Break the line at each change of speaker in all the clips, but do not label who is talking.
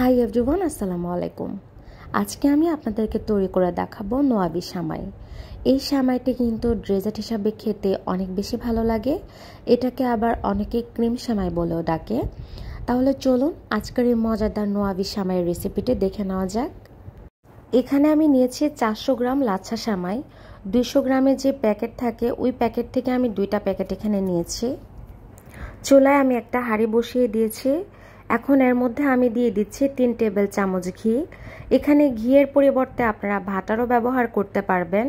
Hi everyone, আসসালামু আলাইকুম। আজকে আমি আপনাদেরকে তৈরি করে দেখাবো নোয়াবি সামাই। এই সামাইটি কিন্তু ডেজার্ট হিসাবে খেতে অনেক বেশি ভালো লাগে। এটাকে আবার অনেকে ক্রিম সামাই বলেও ডাকে। তাহলে চলুন আজকের এই মজাদার নোয়াবি সামাইয়ের রেসিপিটি দেখে নেওয়া যাক। এখানে আমি নিয়েছি 400 গ্রাম লাচ্ছা সামাই। 200 গ্রামের যে প্যাকেট থাকে ওই প্যাকেট থেকে আমি 2টা প্যাকেট এখানে নিয়েছি। চুলায় আমি একটা হাঁড়ি বসিয়ে দিয়েছি। এখন এর মধ্যে আমি দিয়ে দিচ্ছি 3 টেবিল চামচ ঘি। এখানে ঘিয়ের পরিবর্তে আপনারা বাটারও ব্যবহার করতে পারবেন,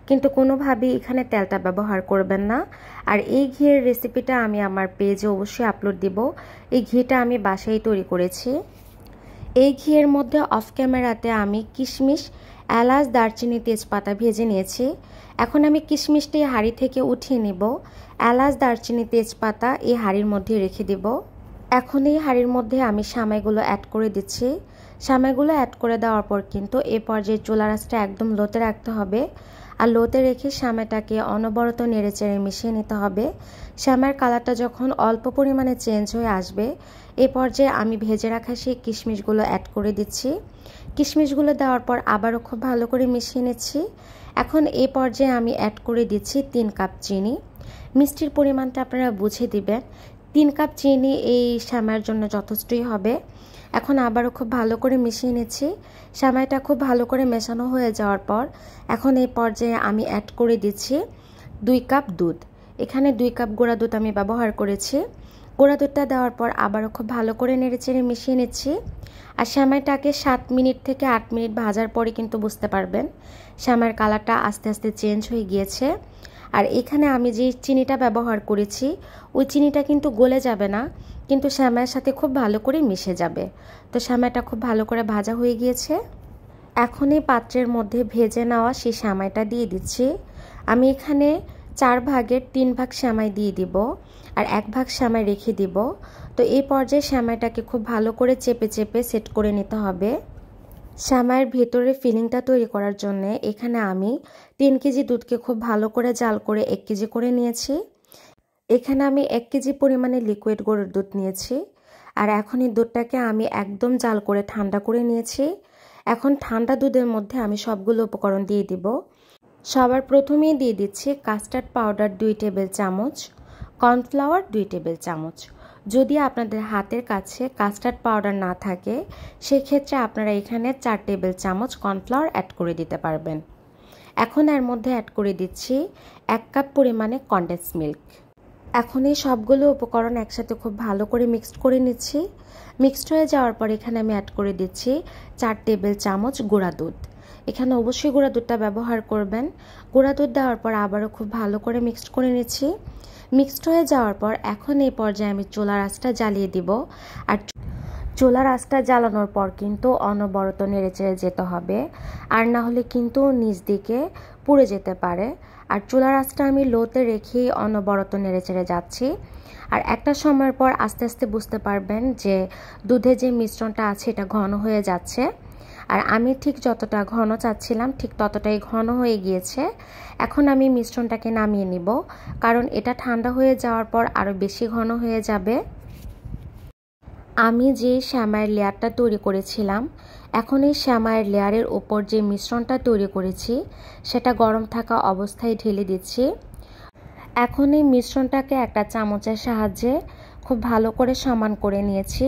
কিন্তু কোনোভাবেই এখানে তেলটা ব্যবহার করবেন না। আর এই ঘিয়ের রেসিপিটা আমি আমার পেজে অবশ্যই আপলোড দিব। এই ঘিটা আমি বাসায় তৈরি করেছি। এই ঘিয়ের মধ্যে অফ ক্যামেরাতে আমি কিশমিশ, এলাচ, দারচিনি, তেজপাতা ভেজে নিয়েছি। এখন আমি কিশমিশটি হাঁড়ি থেকে উঠিয়ে নিব। এলাচ, দারচিনি, তেজপাতা এই হাঁড়ির মধ্যে রেখে দিব। এখন এই হাঁড়ির মধ্যে আমি সামাইগুলো অ্যাড করে দিচ্ছি। সামাইগুলো অ্যাড করে দেওয়ার পর কিন্তু এ পর্যায়ে চুলার আঁচটা একদম লোতে রাখতে হবে। আর লোতে রেখে সামাইটাকে অনবরত নেড়েচেড়ে মিশিয়ে নিতে হবে। সামাইয়ের কালারটা যখন অল্প পরিমাণে চেঞ্জ হয়ে আসবে, এ পর্যায়ে আমি ভেজে রাখা সেই কিশমিশগুলো অ্যাড করে দিচ্ছি। কিশমিশগুলো দেওয়ার পর আবারও খুব ভালো করে মিশিয়ে নিচ্ছি। এখন এই পর্যায়ে আমি অ্যাড করে দিচ্ছি 3 কাপ চিনি। মিষ্টির পরিমাণটা আপনারা বুঝে দিবেন। 3 কাপ চিনি এই সামাইয়ের জন্য যথেষ্টই হবে। এখন আবারও খুব ভালো করে মিশিয়ে নিচ্ছি। সামাইটা খুব ভালো করে মেশানো হয়ে যাওয়ার পর এখন এই পর্যায়ে আমি অ্যাড করে দিচ্ছি 2 কাপ দুধ। এখানে 2 কাপ গুঁড়া দুধ আমি ব্যবহার করেছি। গুঁড়া দুধটা দেওয়ার পর আবারও খুব ভালো করে নেড়েচেড়ে মিশিয়ে নিচ্ছি। আর সামাইটাকে 7 মিনিট থেকে 8 মিনিট ভাজার পরে কিন্তু বুঝতে পারবেন সামাইয়ের কালারটা আস্তে আস্তে চেঞ্জ হয়ে গিয়েছে। আর এখানে আমি যে চিনিটা ব্যবহার করেছি ওই চিনিটা কিন্তু গলে যাবে না, কিন্তু সামাইয়ের সাথে খুব ভালো করে মিশে যাবে। তো সামাইটা খুব ভালো করে ভাজা হয়ে গিয়েছে। এখন এই পাত্রের মধ্যে ভেজে নেওয়া সেই সামাইটা দিয়ে দিচ্ছি। আমি এখানে 4 ভাগের 3 ভাগ সামাই দিয়ে দিব আর 1 ভাগ সামাই রেখে দিব। তো এই পর্যায়ে সামাইটাকে খুব ভালো করে চেপে চেপে সেট করে নিতে হবে। সামাইয়ের ভেতরে ফিলিংটা তৈরি করার জন্য এখানে আমি 3 কেজি দুধকে খুব ভালো করে জাল করে 1 কেজি করে নিয়েছি। এখানে আমি 1 কেজি পরিমাণে লিকুইড গরুর দুধ নিয়েছি। আর এখন এই দুধটাকে আমি একদম জাল করে ঠান্ডা করে নিয়েছি। এখন ঠান্ডা দুধের মধ্যে আমি সবগুলো উপকরণ দিয়ে দিব। সবার প্রথমেই দিয়ে দিচ্ছি কাস্টার্ড পাউডার 2 টেবিল চামচ, কর্নফ্লাওয়ার 2 টেবিল চামচ। যদি আপনাদের হাতের কাছে কাস্টার্ড পাউডার না থাকে সেক্ষেত্রে আপনারা এখানে 4 টেবিল চামচ কর্নফ্লাওয়ার অ্যাড করে দিতে পারবেন। এখন এর মধ্যে অ্যাড করে দিচ্ছি 1 কাপ পরিমাণে কনডেন্স মিল্ক। এখন এই সবগুলো উপকরণ একসাথে খুব ভালো করে মিক্সড করে নিচ্ছি। মিক্সড হয়ে যাওয়ার পর এখানে আমি অ্যাড করে দিচ্ছি 4 টেবিল চামচ গুঁড়া দুধ। এখানে অবশ্যই গুঁড়া দুধটা ব্যবহার করবেন। গুঁড়া দুধ দেওয়ার পর আবারও খুব ভালো করে মিক্সড করে নিচ্ছি। মিক্সড হয়ে যাওয়ার পর এখন এই পর্যায়ে আমি চুলার আঁচটা জ্বালিয়ে দিব। আর চুলার আঁচটা জ্বালানোর পর কিন্তু অনবরত নেড়েচেড়ে যেতে হবে, আর না হলে কিন্তু নিচ দিকে পুড়ে যেতে পারে। আর চুলার আঁচটা আমি লোতে রেখেই অনবরত নেড়েচেড়ে যাচ্ছি। আর একটা সময়ের পর আস্তে আস্তে বুঝতে পারবেন যে দুধে যে মিশ্রণটা আছে এটা ঘন হয়ে যাচ্ছে। আর আমি ঠিক যতটা ঘন চাচ্ছিলাম ঠিক ততটাই ঘন হয়ে গিয়েছে। এখন আমি মিশ্রণটাকে নামিয়ে নিব, কারণ এটা ঠান্ডা হয়ে যাওয়ার পর আরও বেশি ঘন হয়ে যাবে। আমি যে সামাইয়ের লেয়ারটা তৈরি করেছিলাম, এখন এই সামাইয়ের লেয়ারের ওপর যে মিশ্রণটা তৈরি করেছি সেটা গরম থাকা অবস্থায় ঢেলে দিচ্ছি। এখন এই মিশ্রণটাকে একটা চামচের সাহায্যে খুব ভালো করে সমান করে নিয়েছি।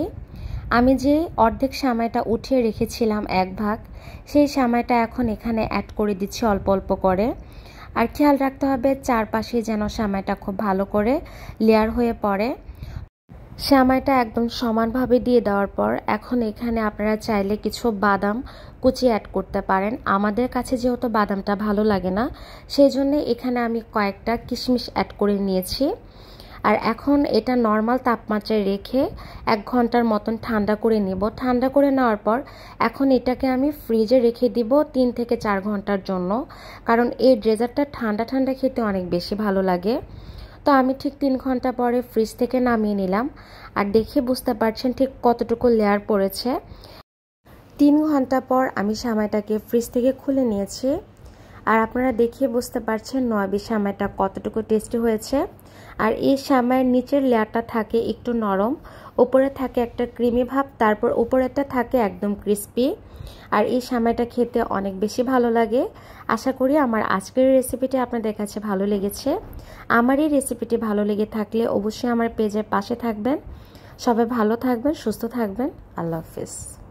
আমি যে অর্ধেক সামাইটা উঠিয়ে রেখেছিলাম 1 ভাগ, সেই সামাইটা এখন এখানে অ্যাড করে দিচ্ছি অল্প অল্প করে। আর খেয়াল রাখতে হবে চারপাশে যেন সামাইটা খুব ভালো করে লেয়ার হয়ে পড়ে। সামাইটা একদম সমানভাবে দিয়ে দেওয়ার পর এখন এখানে আপনারা চাইলে কিছু বাদাম কুচি অ্যাড করতে পারেন। আমাদের কাছে যেহেতু বাদামটা ভালো লাগে না, সেই জন্য এখানে আমি কয়েকটা কিশমিশ অ্যাড করে নিয়েছি। আর এখন এটা নর্মাল তাপমাত্রায় রেখে 1 ঘন্টার মতন ঠান্ডা করে নিব। ঠান্ডা করে নেওয়ার পর এখন এটাকে আমি ফ্রিজে রেখে দিব 3 থেকে 4 ঘন্টার জন্য, কারণ এই ডেজার্টটা ঠান্ডা ঠান্ডা খেতে অনেক বেশি ভালো লাগে। তো আমি ঠিক 3 ঘন্টা পরে ফ্রিজ থেকে নামিয়ে নিলাম। আর দেখে বুঝতে পারছেন ঠিক কতটুকু লেয়ার পড়েছে। 3 ঘন্টা পর আমি সামাইটাকে ফ্রিজ থেকে খুলে নিয়েছি। আর আপনারা দেখিয়ে বুঝতে পারছেন নোয়াবি সেমাইটা কতটুকু টেস্টি হয়েছে। আর এই সেমাইয়ের নিচের লেয়ারটা থাকে একটু নরম, উপরে থাকে একটা ক্রিমি ভাব, তারপর উপরেরটা থাকে একদম ক্রিস্পি। আর এই সেমাইটা খেতে অনেক বেশি ভালো লাগে। আশা করি আমার আজকের রেসিপিটি আপনাদের কাছে ভালো লেগেছে। আমার এই রেসিপিটি ভালো লেগে থাকলে অবশ্যই আমার পেজের পাশে থাকবেন। সবাই ভালো থাকবেন, সুস্থ থাকবেন। আল্লাহ হাফেজ।